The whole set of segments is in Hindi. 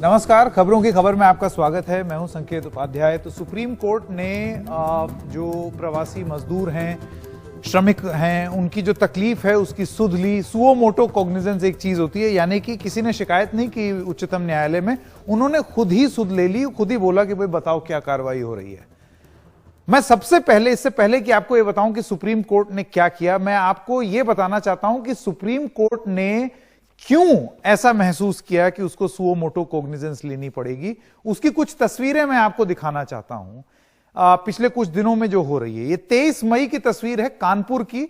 नमस्कार, खबरों की खबर में आपका स्वागत है। मैं हूं संकेत उपाध्याय। तो सुप्रीम कोर्ट ने जो प्रवासी मजदूर हैं, श्रमिक हैं, उनकी जो तकलीफ है उसकी सुध ली। सुओ मोटो कॉग्निजेंस एक चीज होती है, यानी कि किसी ने शिकायत नहीं की उच्चतम न्यायालय में, उन्होंने खुद ही सुध ले ली, खुद ही बोला कि भाई बताओ क्या कार्रवाई हो रही है। मैं सबसे पहले, इससे पहले कि आपको यह बताऊं कि सुप्रीम कोर्ट ने क्या किया, मैं आपको यह बताना चाहता हूं कि सुप्रीम कोर्ट ने क्यों ऐसा महसूस किया कि उसको सुओ मोटो कॉग्निजेंस लेनी पड़ेगी। उसकी कुछ तस्वीरें मैं आपको दिखाना चाहता हूं पिछले कुछ दिनों में जो हो रही है। ये 23 मई की तस्वीर है कानपुर की।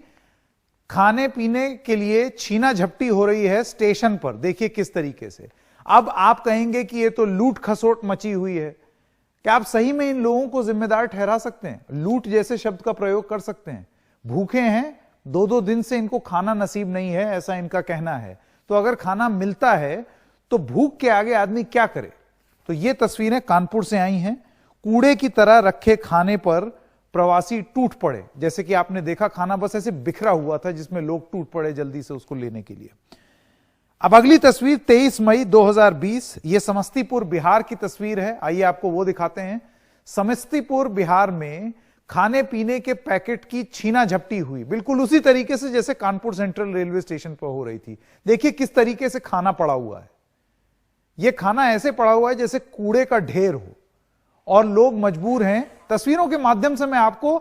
खाने पीने के लिए छीना झपटी हो रही है स्टेशन पर। देखिए किस तरीके से। अब आप कहेंगे कि ये तो लूट खसोट मची हुई है। क्या आप सही में इन लोगों को जिम्मेदार ठहरा सकते हैं? लूट जैसे शब्द का प्रयोग कर सकते हैं? भूखे हैं, 2-2 दिन से इनको खाना नसीब नहीं है, ऐसा इनका कहना है। तो अगर खाना मिलता है तो भूख के आगे आदमी क्या करे? तो ये तस्वीरें कानपुर से आई हैं। कूड़े की तरह रखे खाने पर प्रवासी टूट पड़े। जैसे कि आपने देखा, खाना बस ऐसे बिखरा हुआ था जिसमें लोग टूट पड़े जल्दी से उसको लेने के लिए। अब अगली तस्वीर 23 मई 2020, यह समस्तीपुर बिहार की तस्वीर है। आइए आपको वो दिखाते हैं। समस्तीपुर बिहार में खाने पीने के पैकेट की छीना झपटी हुई, बिल्कुल उसी तरीके से जैसे कानपुर सेंट्रल रेलवे स्टेशन पर हो रही थी। देखिए किस तरीके से खाना पड़ा हुआ है। यह खाना ऐसे पड़ा हुआ है जैसे कूड़े का ढेर हो, और लोग मजबूर हैं। तस्वीरों के माध्यम से मैं आपको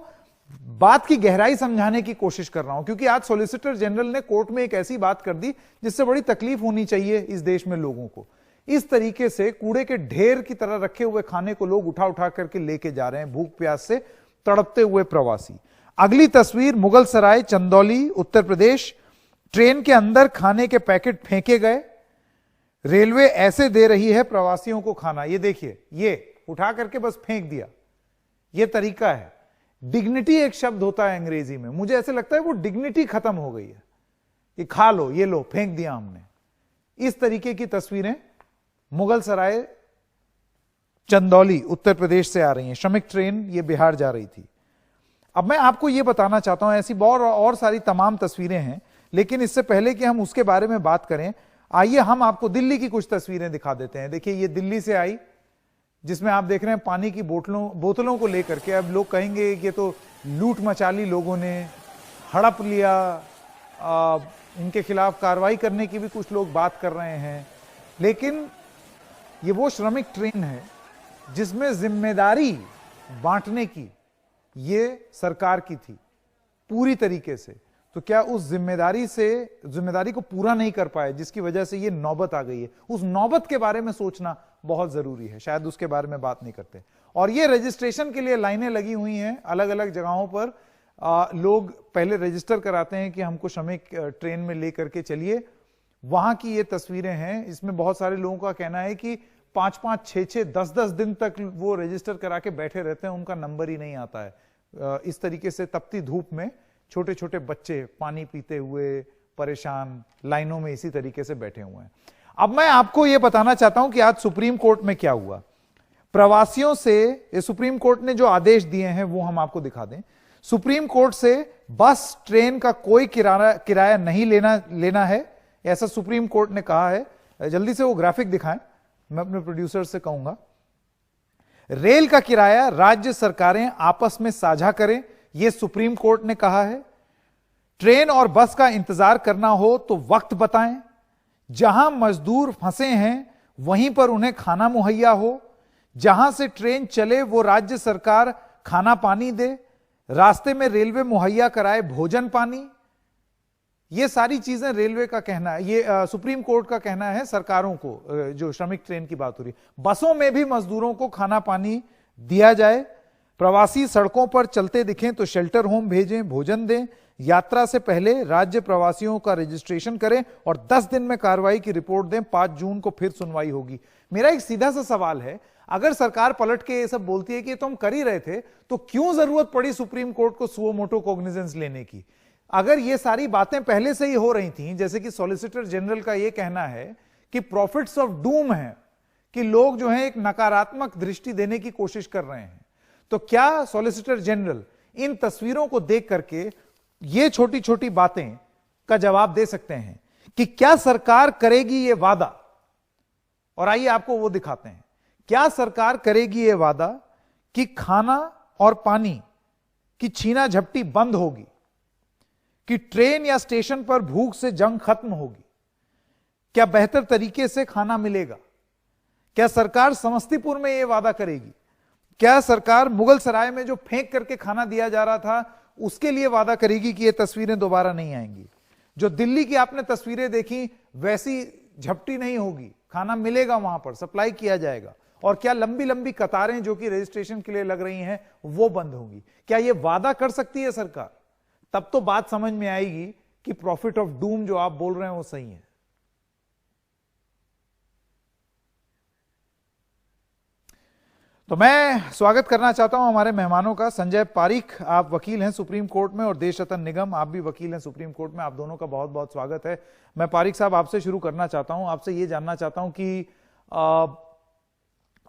बात की गहराई समझाने की कोशिश कर रहा हूं, क्योंकि आज सॉलिसिटर जनरल ने कोर्ट में एक ऐसी बात कर दी जिससे बड़ी तकलीफ होनी चाहिए इस देश में लोगों को। इस तरीके से कूड़े के ढेर की तरह रखे हुए खाने को लोग उठा उठा करके लेके जा रहे हैं, भूख प्यास से तड़पते हुए प्रवासी। अगली तस्वीर मुगल सराय चंदौली उत्तर प्रदेश। ट्रेन के अंदर खाने के पैकेट फेंके गए। रेलवे ऐसे दे रही है प्रवासियों को खाना। ये देखिए, ये उठा करके बस फेंक दिया। ये तरीका है। डिग्निटी एक शब्द होता है अंग्रेजी में, मुझे ऐसे लगता है वो डिग्निटी खत्म हो गई है कि खा लो, ये लो, फेंक दिया हमने। इस तरीके की तस्वीरें मुगल सराय चंदौली उत्तर प्रदेश से आ रही हैं। श्रमिक ट्रेन ये बिहार जा रही थी। अब मैं आपको ये बताना चाहता हूं, ऐसी और सारी तमाम तस्वीरें हैं, लेकिन इससे पहले कि हम उसके बारे में बात करें, आइए हम आपको दिल्ली की कुछ तस्वीरें दिखा देते हैं। देखिए ये दिल्ली से आई, जिसमें आप देख रहे हैं पानी की बोतलों को लेकर के। अब लोग कहेंगे कि तो लूट मचा ली लोगों ने, हड़प लिया, इनके खिलाफ कार्रवाई करने की भी कुछ लोग बात कर रहे हैं। लेकिन ये वो श्रमिक ट्रेन है जिसमें जिम्मेदारी बांटने की ये सरकार की थी पूरी तरीके से। तो क्या उस जिम्मेदारी को पूरा नहीं कर पाए, जिसकी वजह से ये नौबत आ गई है? उस नौबत के बारे में सोचना बहुत जरूरी है। शायद उसके बारे में बात नहीं करते। और ये रजिस्ट्रेशन के लिए लाइनें लगी हुई हैं अलग अलग जगहों पर। लोग पहले रजिस्टर कराते हैं कि हमको श्रमिक ट्रेन में लेकर के चलिए। वहां की ये तस्वीरें हैं। इसमें बहुत सारे लोगों का कहना है कि 5-5, 6-6, 10-10 दिन तक वो रजिस्टर करा के बैठे रहते हैं, उनका नंबर ही नहीं आता है। इस तरीके से तपती धूप में छोटे छोटे बच्चे पानी पीते हुए परेशान लाइनों में इसी तरीके से बैठे हुए हैं। अब मैं आपको यह बताना चाहता हूं कि आज सुप्रीम कोर्ट में क्या हुआ। प्रवासियों से सुप्रीम कोर्ट ने जो आदेश दिए हैं वो हम आपको दिखा दें। सुप्रीम कोर्ट से बस ट्रेन का कोई किराया नहीं लेना है, ऐसा सुप्रीम कोर्ट ने कहा है। जल्दी से वो ग्राफिक दिखाएं, मैं अपने प्रोड्यूसर से कहूंगा। रेल का किराया राज्य सरकारें आपस में साझा करें, यह सुप्रीम कोर्ट ने कहा है। ट्रेन और बस का इंतजार करना हो तो वक्त बताएं। जहां मजदूर फंसे हैं वहीं पर उन्हें खाना मुहैया हो। जहां से ट्रेन चले वो राज्य सरकार खाना पानी दे। रास्ते में रेलवे मुहैया कराए भोजन पानी। ये सारी चीजें रेलवे का कहना है, ये सुप्रीम कोर्ट का कहना है सरकारों को। जो श्रमिक ट्रेन की बात हो रही है, बसों में भी मजदूरों को खाना पानी दिया जाए। प्रवासी सड़कों पर चलते दिखें तो शेल्टर होम भेजें, भोजन दें। यात्रा से पहले राज्य प्रवासियों का रजिस्ट्रेशन करें और 10 दिन में कार्रवाई की रिपोर्ट दें। 5 जून को फिर सुनवाई होगी। मेरा एक सीधा सा सवाल है, अगर सरकार पलट के ये सब बोलती है कि तो हम कर ही रहे थे, तो क्यों जरूरत पड़ी सुप्रीम कोर्ट को सुओ मोटो कॉग्निजेंस लेने की? अगर ये सारी बातें पहले से ही हो रही थी, जैसे कि सॉलिसिटर जनरल का ये कहना है कि प्रॉफिट्स ऑफ डूम है, कि लोग जो है एक नकारात्मक दृष्टि देने की कोशिश कर रहे हैं, तो क्या सॉलिसिटर जनरल इन तस्वीरों को देख करके ये छोटी छोटी बातें का जवाब दे सकते हैं कि क्या सरकार करेगी ये वादा और आइए आपको वो दिखाते हैं। क्या सरकार करेगी ये वादा कि खाना और पानी की छीना झपटी बंद होगी, कि ट्रेन या स्टेशन पर भूख से जंग खत्म होगी? क्या बेहतर तरीके से खाना मिलेगा? क्या सरकार समस्तीपुर में यह वादा करेगी? क्या सरकार मुगल सराय में जो फेंक करके खाना दिया जा रहा था उसके लिए वादा करेगी कि ये तस्वीरें दोबारा नहीं आएंगी? जो दिल्ली की आपने तस्वीरें देखी वैसी झपटी नहीं होगी, खाना मिलेगा, वहां पर सप्लाई किया जाएगा। और क्या लंबी लंबी कतारें जो कि रजिस्ट्रेशन के लिए लग रही हैं वो बंद होंगी? क्या ये वादा कर सकती है सरकार? तब तो बात समझ में आएगी कि प्रॉफिट ऑफ डूम जो आप बोल रहे हैं वो सही है। तो मैं स्वागत करना चाहता हूं हमारे मेहमानों का। संजय पारीख, आप वकील हैं सुप्रीम कोर्ट में, और देशरत्न निगम, आप भी वकील हैं सुप्रीम कोर्ट में। आप दोनों का बहुत बहुत स्वागत है। मैं पारीख साहब आपसे शुरू करना चाहता हूं, आपसे ये जानना चाहता हूं कि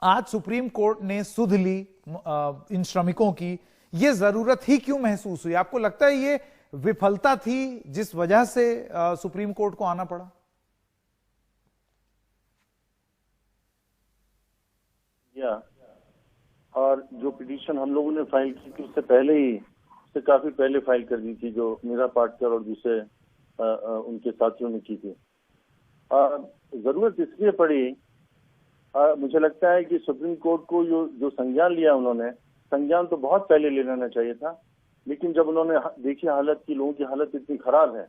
आज सुप्रीम कोर्ट ने सुध ली इन श्रमिकों की, ये जरूरत ही क्यों महसूस हुई? आपको लगता है ये विफलता थी जिस वजह से सुप्रीम कोर्ट को आना पड़ा? या और जो पिटीशन हम लोगों ने फाइल की थी उससे पहले ही, उससे काफी पहले फाइल कर दी थी, जो मेरा पार्टनर और दूसरे उनके साथियों ने की थी। जरूरत इसलिए पड़ी, मुझे लगता है कि सुप्रीम कोर्ट को जो संज्ञान लिया उन्होंने, संज्ञान तो बहुत पहले ले लेना चाहिए था, लेकिन जब उन्होंने देखी हालत की, लोगों की हालत इतनी खराब है,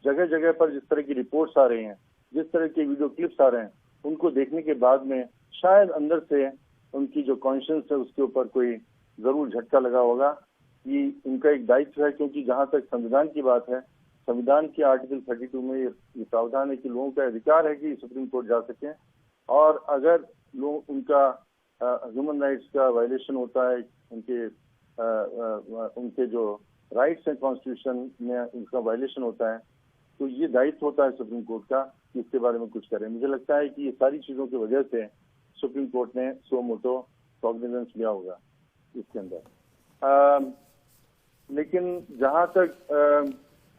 जगह जगह पर जिस तरह की रिपोर्ट्स आ रही हैं, जिस तरह के वीडियो क्लिप्स आ रहे हैं, उनको देखने के बाद में शायद अंदर से उनकी जो कॉन्शियस है उसके ऊपर कोई जरूर झटका लगा होगा कि उनका एक दायित्व है। क्योंकि जहां तक संविधान की बात है, संविधान के आर्टिकल 32 में ये प्रावधान है कि लोगों का अधिकार है कि सुप्रीम कोर्ट जा सकें, और अगर लोग उनका ह्यूमन राइट्स का वायलेशन होता है, उनके जो राइट्स हैं कॉन्स्टिट्यूशन में उनका वायलेशन होता है, तो ये दायित्व होता है सुप्रीम कोर्ट का कि इसके बारे में कुछ करें। मुझे लगता है कि ये सारी चीजों की वजह से सुप्रीम कोर्ट ने सो मोटो कॉग्निजेंस लिया होगा इसके अंदर। लेकिन जहां तक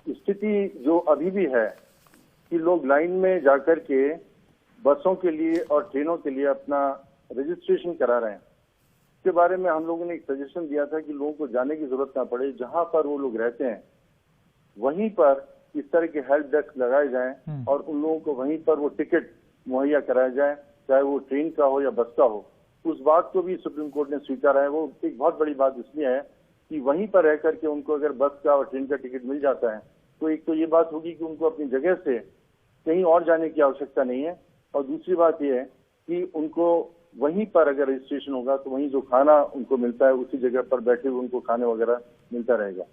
स्थिति जो अभी भी है कि लोग लाइन में जाकर के बसों के लिए और ट्रेनों के लिए अपना रजिस्ट्रेशन करा रहे हैं, इसके बारे में हम लोगों ने एक सजेशन दिया था कि लोगों को जाने की जरूरत ना पड़े, जहां पर वो लोग रहते हैं वहीं पर इस तरह के हेल्प डेस्क लगाए जाएं और उन लोगों को वहीं पर वो टिकट मुहैया कराया जाए, चाहे वो ट्रेन का हो या बस का हो। उस बात को भी सुप्रीम कोर्ट ने स्वीकारा है। वो एक बहुत बड़ी बात इसलिए है कि वहीं पर रह करके उनको अगर बस का और ट्रेन का टिकट मिल जाता है तो एक तो ये बात होगी कि उनको अपनी जगह से कहीं और जाने की आवश्यकता नहीं है, और दूसरी बात यह है कि उनको वहीं पर अगर रजिस्ट्रेशन होगा तो वहीं जो खाना उनको मिलता है उसी जगह पर बैठे हुए उनको खाने वगैरह मिलता रहेगा।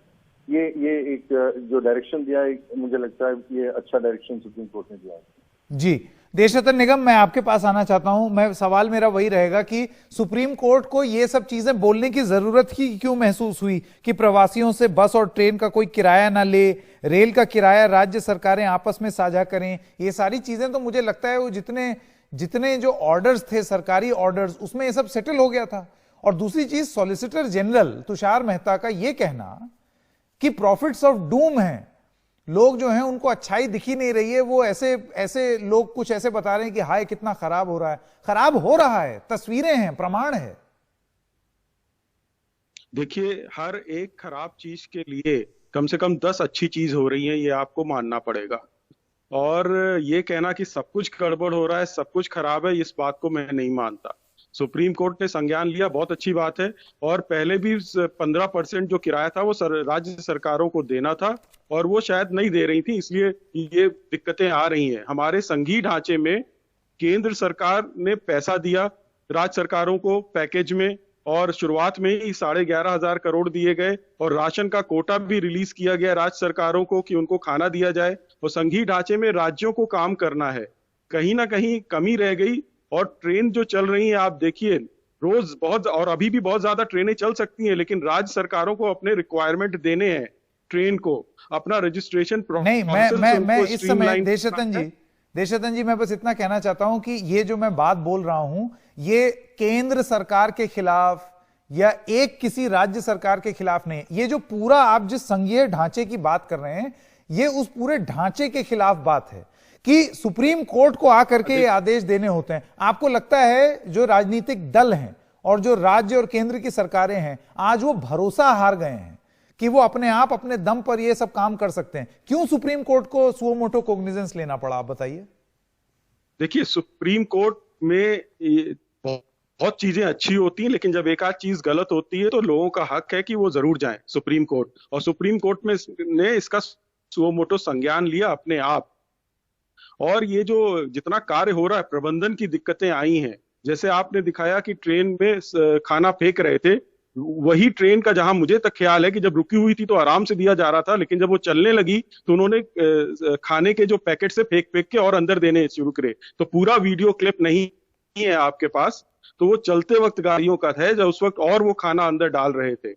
ये एक जो डायरेक्शन दिया है, मुझे लगता है ये अच्छा डायरेक्शन सुप्रीम कोर्ट ने दिया है। जी, देशरत्न निगम, मैं आपके पास आना चाहता हूं। सवाल मेरा वही रहेगा कि सुप्रीम कोर्ट को ये सब चीजें बोलने की जरूरत ही क्यों महसूस हुई कि प्रवासियों से बस और ट्रेन का कोई किराया ना ले, रेल का किराया राज्य सरकारें आपस में साझा करें? ये सारी चीजें तो मुझे लगता है वो जितने जो ऑर्डर्स थे, सरकारी ऑर्डर्स, उसमें ये सब सेटल हो गया था। और दूसरी चीज, सॉलिसिटर जनरल तुषार मेहता का ये कहना कि प्रॉफिट्स ऑफ डूम है, लोग जो हैं उनको अच्छाई दिखी नहीं रही है, वो ऐसे लोग कुछ ऐसे बता रहे हैं कि हाय कितना खराब हो रहा है। खराब हो रहा है, तस्वीरें हैं, प्रमाण है। देखिए, हर एक खराब चीज के लिए कम से कम 10 अच्छी चीज हो रही है, ये आपको मानना पड़ेगा। और ये कहना कि सब कुछ गड़बड़ हो रहा है, सब कुछ खराब है, इस बात को मैं नहीं मानता। सुप्रीम कोर्ट ने संज्ञान लिया, बहुत अच्छी बात है। और पहले भी 15% जो किराया था वो राज्य सरकारों को देना था, और वो शायद नहीं दे रही थी, इसलिए ये दिक्कतें आ रही हैं। हमारे संघीय ढांचे में केंद्र सरकार ने पैसा दिया राज्य सरकारों को पैकेज में, और शुरुआत में ही 11,500 करोड़ दिए गए, और राशन का कोटा भी रिलीज किया गया राज्य सरकारों को कि उनको खाना दिया जाए। और संघीय ढांचे में राज्यों को काम करना है, कहीं ना कहीं कमी रह गई। और ट्रेन जो चल रही है, आप देखिए रोज बहुत, और अभी भी बहुत ज्यादा ट्रेनें चल सकती हैं, लेकिन राज्य सरकारों को अपने रिक्वायरमेंट देने हैं, ट्रेन को अपना रजिस्ट्रेशन नहीं, मैं इस समय देशरत्न जी मैं बस इतना कहना चाहता हूं कि ये जो मैं बात बोल रहा हूं, ये केंद्र सरकार के खिलाफ या एक किसी राज्य सरकार के खिलाफ नहीं। ये जो पूरा आप जिस संघीय ढांचे की बात कर रहे हैं, ये उस पूरे ढांचे के खिलाफ बात है कि सुप्रीम कोर्ट को आकर के ये आदेश देने होते हैं। आपको लगता है जो राजनीतिक दल हैं और जो राज्य और केंद्र की सरकारें हैं, आज वो भरोसा हार गए हैं कि वो अपने आप अपने दम पर ये सब काम कर सकते हैं? क्यों सुप्रीम कोर्ट को सुओ मोटो कोग्निजेंस लेना पड़ा, आप बताइए। देखिए, सुप्रीम कोर्ट में बहुत चीजें अच्छी होती हैं, लेकिन जब एक आध चीज गलत होती है तो लोगों का हक है कि वो जरूर जाएं सुप्रीम कोर्ट। और सुप्रीम कोर्ट ने इसका सुओ मोटो संज्ञान लिया अपने आप। और ये जो जितना कार्य हो रहा है, प्रबंधन की दिक्कतें आई हैं। जैसे आपने दिखाया कि ट्रेन में खाना फेंक रहे थे, वही ट्रेन का जहां मुझे तक ख्याल है कि जब रुकी हुई थी तो आराम से दिया जा रहा था, लेकिन जब वो चलने लगी तो उन्होंने खाने के जो पैकेट से फेंक फेंक के और अंदर देने शुरू करे। तो पूरा वीडियो क्लिप नहीं है आपके पास, तो वो चलते वक्त गाड़ियों का है जब उस वक्त और वो खाना अंदर डाल रहे थे।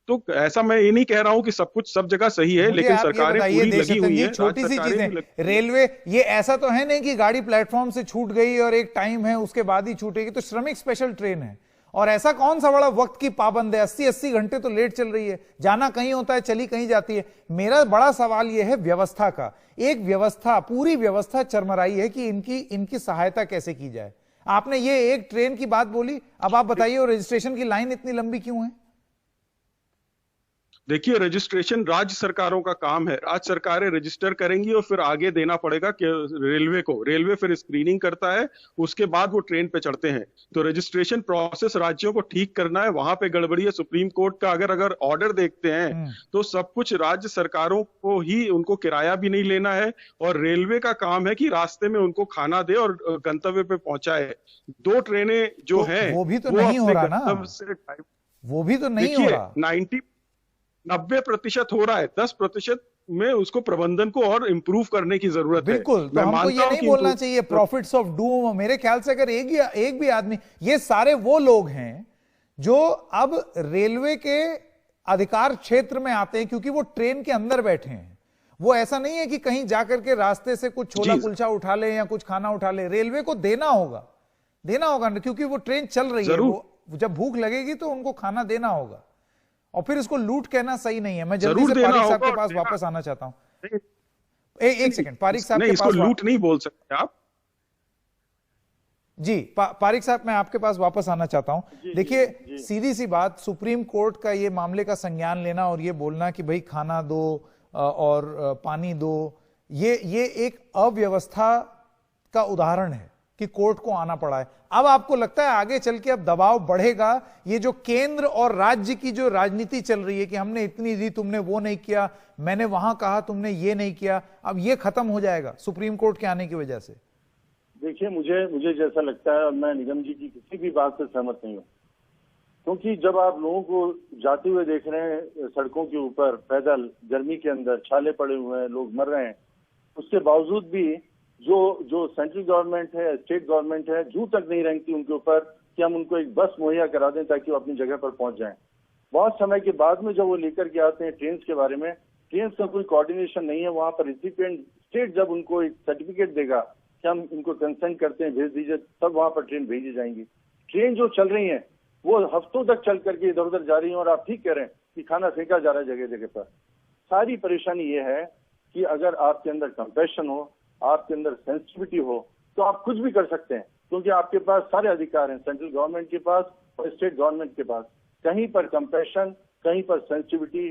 तो ऐसा मैं ये नहीं कह रहा हूं कि सब कुछ सब जगह सही है, लेकिन सरकारें पूरी लगी हुई हैं। छोटी सी चीजें, रेलवे ये ऐसा तो है नहीं कि गाड़ी प्लेटफॉर्म से छूट गई और एक टाइम है उसके बाद ही छूटेगी। तो श्रमिक स्पेशल ट्रेन है और ऐसा कौन सा बड़ा वक्त की पाबंद है, 80-80 घंटे तो लेट चल रही है, जाना कहीं होता है चली कहीं जाती है। मेरा बड़ा सवाल यह है व्यवस्था का। एक व्यवस्था, पूरी व्यवस्था चरमराई है कि इनकी सहायता कैसे की जाए। आपने ये एक ट्रेन की बात बोली, अब आप बताइए वो रजिस्ट्रेशन की लाइन इतनी लंबी क्यों है? देखिए, रजिस्ट्रेशन राज्य सरकारों का काम है। राज्य सरकारें रजिस्टर करेंगी और फिर आगे देना पड़ेगा कि रेलवे को। रेलवे फिर स्क्रीनिंग करता है, उसके बाद वो ट्रेन पे चढ़ते हैं। तो रजिस्ट्रेशन प्रोसेस राज्यों को ठीक करना है, वहां पे गड़बड़ी है। सुप्रीम कोर्ट का अगर ऑर्डर देखते हैं तो सब कुछ राज्य सरकारों को ही, उनको किराया भी नहीं लेना है और रेलवे का काम है कि रास्ते में उनको खाना दे और गंतव्य पे पहुंचाए। 2 ट्रेनें जो है वो भी तो नहीं हो रहा ना, वो भी तो नहीं हो रहा। 90% हो रहा है, 10% में उसको प्रबंधन को और इंप्रूव करने की जरूरत है। बिल्कुल, तो हमको ये नहीं बोलना चाहिए प्रॉफिट्स ऑफ डूम। मेरे ख्याल से अगर एक भी आदमी, ये सारे वो लोग हैं जो अब रेलवे के अधिकार क्षेत्र में आते हैं क्योंकि वो ट्रेन के अंदर बैठे हैं। वो ऐसा नहीं है कि कहीं जाकर के रास्ते से कुछ छोला कुलचा उठा ले या कुछ खाना उठा ले। रेलवे को देना होगा क्योंकि वो ट्रेन चल रही है। वो जब भूख लगेगी तो उनको खाना देना होगा और फिर इसको लूट कहना सही नहीं है। मैं जल्दी से पारिक साहब के पास वापस आना चाहता हूं। एक सेकंड, पारिक साहब के पास लूट नहीं बोल सकते आप जी। पारिक साहब, मैं आपके पास वापस आना चाहता हूं। देखिए, सीधी सी बात, सुप्रीम कोर्ट का ये मामले का संज्ञान लेना और ये बोलना कि भाई खाना दो और पानी दो, ये एक अव्यवस्था का उदाहरण है कि कोर्ट को आना पड़ा है। अब आपको लगता है आगे चल के अब दबाव बढ़ेगा? ये जो केंद्र और राज्य की जो राजनीति चल रही है कि हमने इतनी दी, तुमने वो नहीं किया, मैंने वहां कहा, तुमने ये नहीं किया, अब ये खत्म हो जाएगा सुप्रीम कोर्ट के आने की वजह से? देखिए, मुझे जैसा लगता है, मैं निगम जी की किसी भी बात से सहमत नहीं हूँ, क्योंकि जब आप लोगों को जाते हुए देख रहे हैं सड़कों के ऊपर पैदल, गर्मी के अंदर छाले पड़े हुए हैं, लोग मर रहे हैं, उसके बावजूद भी जो सेंट्रल गवर्नमेंट है, स्टेट गवर्नमेंट है, जू तक नहीं रेंगती उनके ऊपर कि हम उनको एक बस मुहैया करा दें ताकि वो अपनी जगह पर पहुंच जाएं। बहुत समय के बाद में जब वो लेकर के आते हैं ट्रेन के बारे में, ट्रेन का कोई कोऑर्डिनेशन नहीं है। वहां पर रिसिपिएंट स्टेट जब उनको एक सर्टिफिकेट देगा कि हम इनको कंसेंट करते हैं, भेज दीजिए, तब वहां पर ट्रेन भेजी जाएंगी। ट्रेन जो चल रही है वो हफ्तों तक चल करके इधर उधर जा रही है और आप ठीक कह रहे हैं कि खाना फेंका जा रहा है जगह जगह पर। सारी परेशानी ये है कि अगर आपके अंदर कंपैशन हो, आपके अंदर सेंसिटिविटी हो, तो आप कुछ भी कर सकते हैं, क्योंकि आपके पास सारे अधिकार हैं, सेंट्रल गवर्नमेंट के पास और स्टेट गवर्नमेंट के पास। कहीं पर कंपैशन, कहीं पर सेंसिटिविटी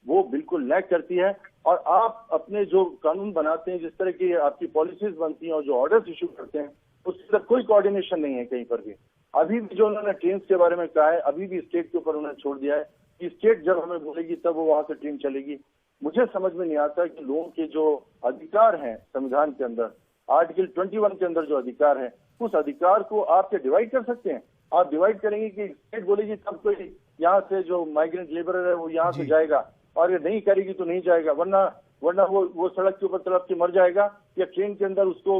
वो बिल्कुल लैक करती है। और आप अपने जो कानून बनाते हैं, जिस तरह की आपकी पॉलिसीज बनती हैं और जो ऑर्डर्स इशू करते हैं, उससे कोई कोऑर्डिनेशन नहीं है कहीं पर भी। अभी भी जो उन्होंने ट्रेन के बारे में कहा है, अभी भी स्टेट के ऊपर उन्होंने छोड़ दिया है कि स्टेट जब हमें बोलेगी तब वो वहां से ट्रेन चलेगी। मुझे समझ में नहीं आता कि लोगों के जो अधिकार हैं संविधान के अंदर, आर्टिकल 21 के अंदर जो अधिकार है, उस अधिकार को आप क्या डिवाइड कर सकते हैं? आप डिवाइड करेंगे कि स्टेट बोलेगी तब कोई यहाँ से जो माइग्रेंट लेबरर है वो यहाँ से जाएगा, और अगर नहीं करेगी तो नहीं जाएगा, वरना वो सड़क के ऊपर तड़प के मर जाएगा, या ट्रेन के अंदर उसको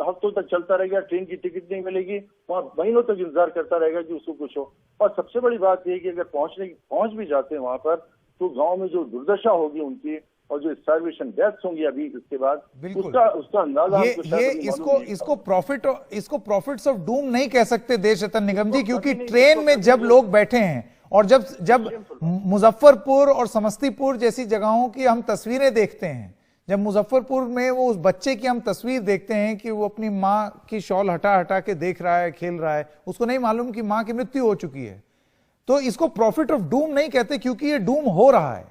हफ्तों तक चलता रहेगा, ट्रेन की टिकट नहीं मिलेगी, वहाँ महीनों तक इंतजार करता रहेगा कि उसको कुछ हो। और सबसे बड़ी बात यह कि अगर पहुंच भी जाते हैं वहां पर, तो गांव में जो दुर्दशा होगी उनकी और जो स्टार्वेशन डेथ्स होंगी अभी इसके बाद, उसका अंदाजा इसको प्रॉफिट्स ऑफ डूम नहीं कह सकते देश रतन निगम जी, क्योंकि ट्रेन में जब लोग बैठे हैं और जब मुजफ्फरपुर और समस्तीपुर जैसी जगहों की हम तस्वीरें देखते हैं, जब मुजफ्फरपुर में वो उस बच्चे की हम तस्वीर देखते हैं कि वो अपनी माँ की शॉल हटा हटा के देख रहा है, खेल रहा है, उसको नहीं मालूम कि माँ की मृत्यु हो चुकी है, तो इसको प्रॉफिट ऑफ डूम नहीं कहते, क्योंकि ये डूम हो रहा है।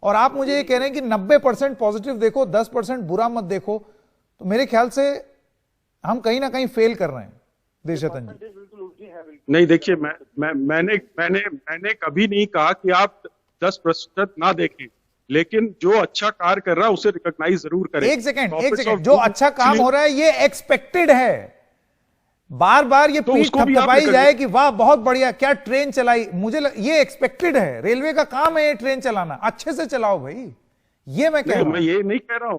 और आप मुझे ये कह रहे हैं कि 90% पॉजिटिव देखो, 10% बुरा मत देखो, तो मेरे ख्याल से हम कहीं ना कहीं फेल कर रहे हैं देशरतन जी। नहीं, देखिए, मैंने कभी नहीं कहा कि आप 10% ना देखें, लेकिन जो अच्छा कार्य कर रहा है उसे रिकॉग्नाइज जरूर करें। एक सेकंड, जो अच्छा काम हो रहा है ये एक्सपेक्टेड है। बार बार ये पीठ थपथपाई जाए कि वाह बहुत बढ़िया, क्या ट्रेन चलाई, ये एक्सपेक्टेड है। रेलवे का काम है ये ट्रेन चलाना, अच्छे से चलाओ भाई, ये मैं कह रहा हूं। मैं ये नहीं कह रहा हूं।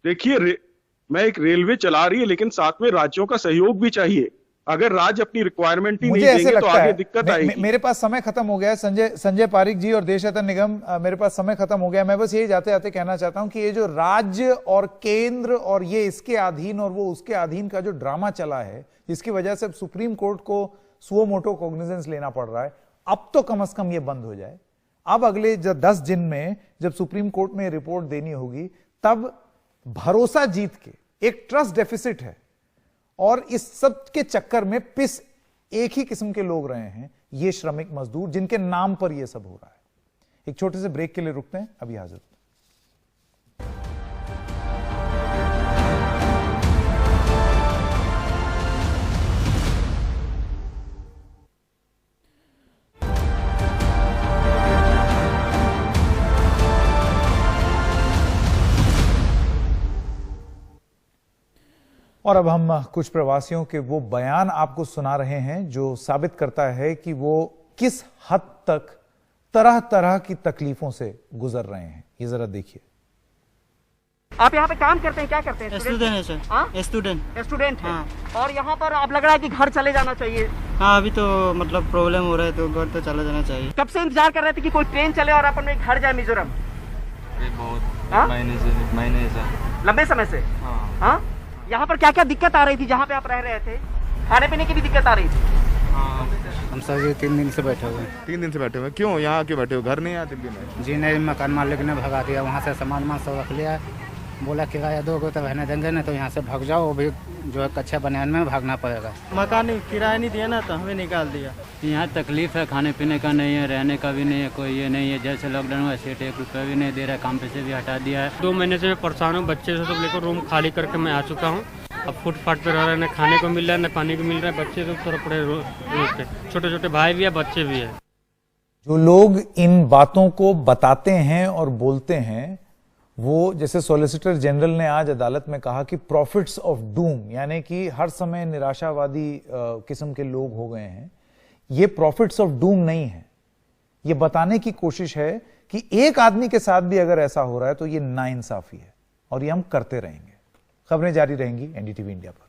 देखिए, मैं एक रेलवे चला रही है, लेकिन साथ में राज्यों का सहयोग भी चाहिए। अगर राज्य अपनी रिक्वायरमेंट ही नहीं देंगे तो आगे दिक्कत आएगी। मेरे पास समय खत्म हो गया है, संजय पारिक जी और देशरतन निगम, मेरे पास समय खत्म हो गया। मैं बस यही जाते जाते कहना चाहता हूं कि ये जो राज्य और केंद्र और ये इसके अधीन और वो उसके अधीन का जो ड्रामा चला है, जिसकी वजह से सुप्रीम कोर्ट को सुओ मोटो कॉग्निजेंस लेना पड़ रहा है, अब तो कम से कम ये बंद हो जाए। अब अगले 10 दिन में जब सुप्रीम कोर्ट में रिपोर्ट देनी होगी, तब भरोसा जीत के, एक ट्रस्ट डेफिसिट है, और इस सब के चक्कर में पिस एक ही किस्म के लोग रहे हैं, ये श्रमिक मजदूर जिनके नाम पर ये सब हो रहा है। एक छोटे से ब्रेक के लिए रुकते हैं, अभी हाजिर। और अब हम कुछ प्रवासियों के वो बयान आपको सुना रहे हैं जो साबित करता है कि वो किस हद तक तरह तरह की तकलीफों से गुजर रहे हैं। ये जरा देखिए। आप यहाँ पे काम करते हैं, क्या करते हैं? स्टूडेंट है सर। स्टूडेंट है। हाँ। और यहाँ पर आप लग रहा है कि घर चले जाना चाहिए। हाँ, अभी तो मतलब प्रॉब्लम हो रहा है तो घर तो चला जाना चाहिए। कब से इंतजार कर रहे थे कि कोई ट्रेन चले और अपन घर जाए मिजोरम? बहुत महीने से, लंबे समय से। हाँ। यहाँ पर क्या क्या दिक्कत आ रही थी जहाँ पे आप रह रहे थे? खाने पीने की भी दिक्कत आ रही थी? हम सर 3 दिन से बैठे हुए हैं। 3 दिन से बैठे हुए? क्यों यहाँ क्यों बैठे हो? घर नहीं आया दिल्ली में? जी नहीं, मकान मालिक ने भगा दिया, वहाँ से सामान सब रख लिया, बोला किराया दोगे तो रहने देंगे, नहीं तो यहाँ से भाग जाओ। अभी जो है कच्चे बनियान में भागना पड़ेगा। मकान किराया नहीं दिया ना, तो हमें निकाल दिया। यहाँ तकलीफ है, खाने पीने का नहीं है, रहने का भी नहीं है, कोई ये नहीं है। जैसे लॉकडाउन हुआ, सेठ 1 रुपया भी नहीं दे रहा है, काम पे से भी हटा दिया है। 2 महीने से परेशान हूँ, बच्चे से सब लेकर रूम खाली करके मैं आ चुका हूँ। अब फुटपाथ पे रह रहे हैं, न खाने को मिल रहा है न पानी को मिल रहा है। बच्चे तो थोड़ा पड़े रोड पे, छोटे छोटे भाई भी है, बच्चे भी है। जो लोग इन बातों को बताते हैं और बोलते हैं, वो जैसे सॉलिसिटर जनरल ने आज अदालत में कहा कि प्रॉफिट्स ऑफ डूम, यानी कि हर समय निराशावादी किस्म के लोग हो गए हैं, ये प्रॉफिट्स ऑफ डूम नहीं है। ये बताने की कोशिश है कि एक आदमी के साथ भी अगर ऐसा हो रहा है तो ये नाइंसाफी है, और ये हम करते रहेंगे। खबरें जारी रहेंगी एनडीटीवी इंडिया पर।